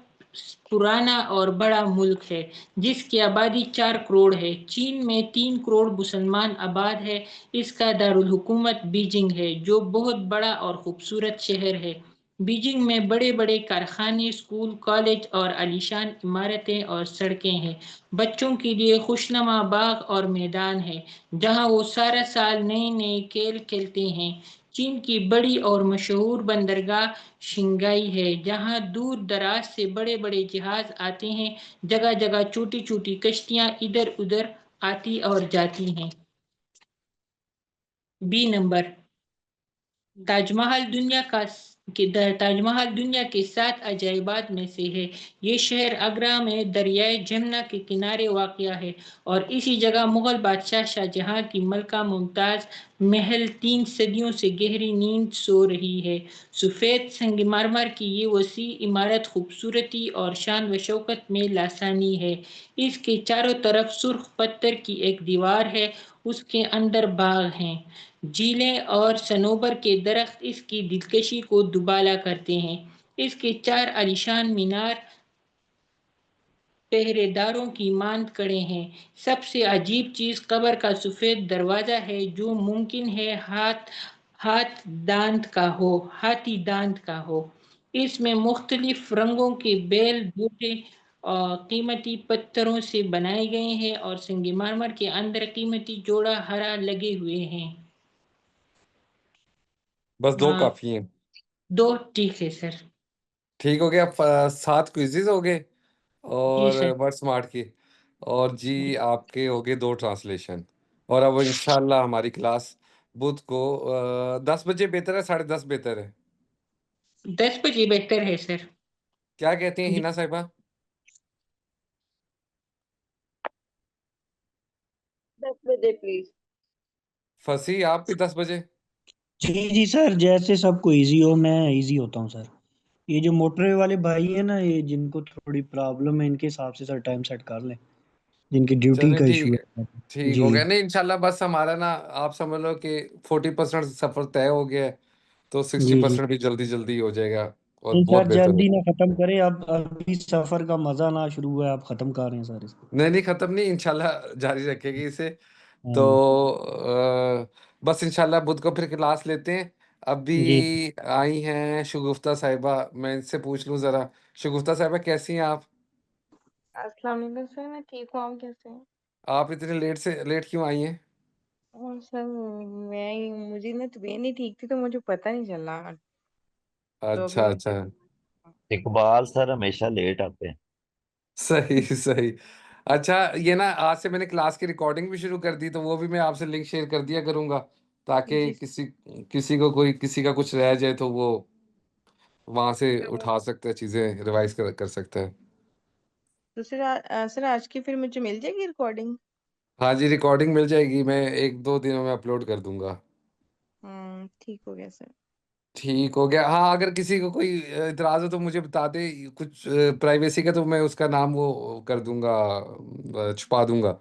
पुराना और बड़ा मुल्क है जिसकी आबादी 4 करोड़ है। चीन में 3 करोड़ मुसलमान आबाद है। इसका दारुल हुकूमत बीजिंग है जो बहुत बड़ा और खूबसूरत शहर है। बीजिंग में बड़े बड़े कारखाने, स्कूल, कॉलेज और आलीशान इमारतें और सड़कें हैं। बच्चों के लिए खुशनुमा बाग और मैदान है जहां वो सारा साल नए नए खेल खेलते हैं। चीन की बड़ी और मशहूर बंदरगाह शिंगाई है जहां दूर दराज से बड़े बड़े जहाज आते हैं। जगह जगह छोटी छोटी कश्तियां इधर उधर आती और जाती हैं। B number. ताजमहल दुनिया के 7 अजायबात में से है। ये शहर आगरा में दरियाए जमुना के किनारे वाक़या है और इसी जगह मुगल बादशाह शाहजहां की मलका मुमताज महल 3 सदियों से गहरी नींद सो रही है। सफेद संगमरमर की ये वसी इमारत खूबसूरती और शान व शौकत में लासानी है। इसके चारों तरफ सुर्ख पत्थर की एक दीवार है, उसके अंदर बाग हैं। झीलें और सनोबर के दरख्त इसकी दिलकशी को दुबाला करते हैं। इसके 4 आलीशान मीनार पहरेदारों की मांद खड़े हैं। सबसे अजीब चीज कब्र का सफेद दरवाजा है जो मुमकिन है हाथी दांत का हो। इसमें मुख्तलिफ रंगों के बेल बूटे और कीमती पत्थरों से बनाए गए हैं और संगमरमर के अंदर कीमती जोड़ा हरा लगे हुए हैं। बस 2 हाँ, काफी हैं। 2 ठीक है सर। ठीक हो गया। 7 क्विज़ेज़ हो गए जी और सर। वर्ड स्मार्ट की, और जी आपके हो गए 2 ट्रांसलेशन। और अब इंशाल्लाह हमारी क्लास बुध को 10 बजे बेहतर है, 10:30 बेहतर है? 10 बजे बेहतर है सर। क्या कहती हैं जी, हिना साहिबा? 10 बजे प्लीज। फंसी आप भी 10 बजे? जी सर, जैसे सबको इजी हो मैं इजी होता हूँ सर। ये जो मोटरवे वाले भाई है ना, ये जिनको थोड़ी प्रॉब्लम है, इनके हिसाब से सर टाइम सेट कर लें, जिनकी ड्यूटी चलें, का ठीक इशू है। है। ठीक जी हो गया। नहीं, इंशाल्लाह बस हमारा ना, आप समझ लो कि 40% सफ़र तय हो गया है, तो जी जी। 60% भी जल्दी-जल्दी हो जाएगा और नहीं बहुत सर, बेहतर जल्दी होगा। ना खत्म करें, अब अभी सफर का मजा ना शुरू हुआ है, आप खत्म कर रहे हैं सर इसको। नहीं, नहीं, ख़त्म नहीं, इंशाल्लाह जारी रखेगी इसे। हाँ तो जी। बस इंशाल्लाह बुध को फिर क्लास लेते हैं। अभी जी आई हैं शगुफ्ता साहिबा, मैं इनसे पूछ लूँ ज़रा। शगुफ्ता साहिबा, कैसी हैं आप? अस्सलाम वालेकुम सर, मैं ठीक हूँ, आप कैसे हैं? आप इतने लेट क्यों आई हैं? और सर मुझे ना तबीयत नहीं ठीक थी तो मुझे पता नहीं चला। तो अच्छा अभी अच्छा, इकबाल सर हमेशा लेट आते हैं। सही सही। अच्छा, ये ना आज से मैंने क्लास की रिकॉर्डिंग भी शुरू कर दी, तो वो भी मैं आपसे लिंक शेयर कर दिया करूंगा, ताकि जी किसी किसी को कोई किसी का कुछ रह जाए तो वो वहां से उठा सकते हैं, चीजें रिवाइज कर सकते हैं। तो सर आज की फिर मुझे मिल जाएगी रिकॉर्डिंग? हाँ जी, रिकॉर्डिंग मिल जाएगी, मैं 1-2 दिनों में अपलोड कर दूंगा। ठीक हो गया सर। ठीक हो गया। हाँ, अगर किसी को कोई इतराज हो तो मुझे बता दे, कुछ प्राइवेसी का, तो मैं उसका नाम वो कर दूंगा, छुपा दूंगा।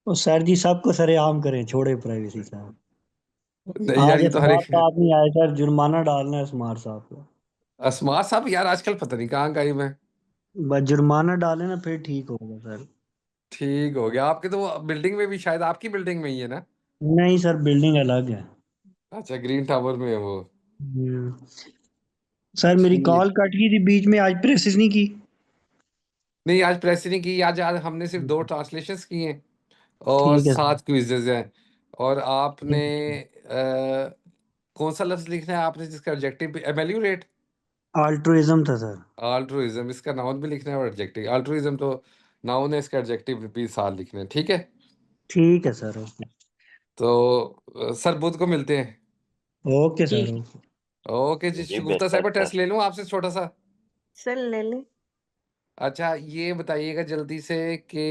तो सर जी सबको सरेआम करें, छोड़े प्राइवेसी साहब। नहीं यार, आज ये तो हर स्मार्ट एक। साहब नहीं आए सर, जुर्माना डालना है स्मार्ट साहब को। स्मार्ट साहब यार आजकल पता नहीं कहाँ गायब है। बस जुर्माना डाले ना, फिर ठीक होगा सर। ठीक हो गया। आपके तो वो बिल्डिंग में भी, शायद आपकी बिल्डिंग में ही है ना? नहीं सर, बिल्डिंग अलग है। अच्छा, ग्रीन टावर में है वो। हम्म। सर मेरी ठीक। कॉल कट गई थी बीच में, आज प्रेसिस नहीं की। नहीं, आज प्रेस नहीं की, आज आज हमने सिर्फ 2 ट्रांसलेशंस की हैं और ठीक है सर। 7 क्विजेज हैं। और आपने ठीक है। कौन सा लफ्ज लिखना है आपने, जिसका एडजेक्टिव एमेल्यूरेट? आल्ट्रुइज्म था सर। अल्ट्रुइज्म, इसका नाउन भी लिखना है और एडजेक्टिव। अल्ट्रुइज्म तो नाउन है, इसका एडजेक्टिव भी साथ लिखना है, ठीक है? ठीक है सर, ओके। तो सर बुध को मिलते हैं। ओके सर, ठीक है। ओके। ओके जी, जी शगुफ्ता बेहतर साहिबा, सर। टेस्ट ले लूँ आपसे छोटा सा? सर ले ले। अच्छा, ये बताइएगा जल्दी से कि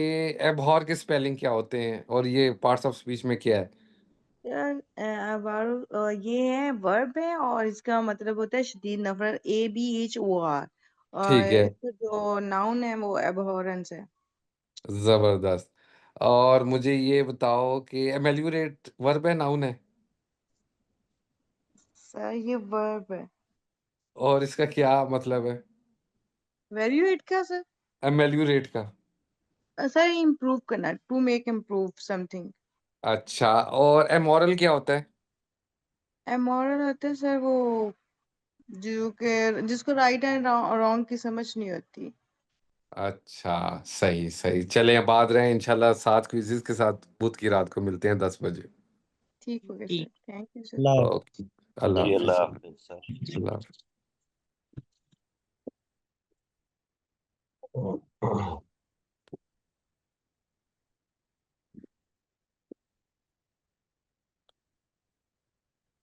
एबहॉर के स्पेलिंग क्या होते हैं और ये पार्ट्स ऑफ स्पीच में क्या है? यार ये है वर्ब है और इसका मतलब होता है शदीद नफरत, ABHOR। ठीक और है, इसका जो नाउन है वो एबहॉरेंस है। जबरदस्त। और मुझे ये बताओ कि एमेल्यूरेट वर्ब है, नाउन है? सर ये वर्ब है। और इसका क्या मतलब है, वेल्यूएट का सर? एमेल्यूरेट का? सर इम्प्रूव करना, टू मेक इम्प्रूव समथिंग। अच्छा, और एमोरल क्या होता है? एमोरल होता है सर वो जो के जिसको राइट एंड रॉन्ग की समझ नहीं होती। अच्छा, सही सही। चलें, बाद रहे इंशाल्लाह 7 क्विज़ेस के साथ बुध की रात को मिलते हैं 10 बजे। ठीक हो गया सर, ठीक। Thank you sir. अल्लाह ओके, अल्लाह जी अल्लाह हाफिज। हाफिज सर। अल्लाह हाफिज। हाफिज़।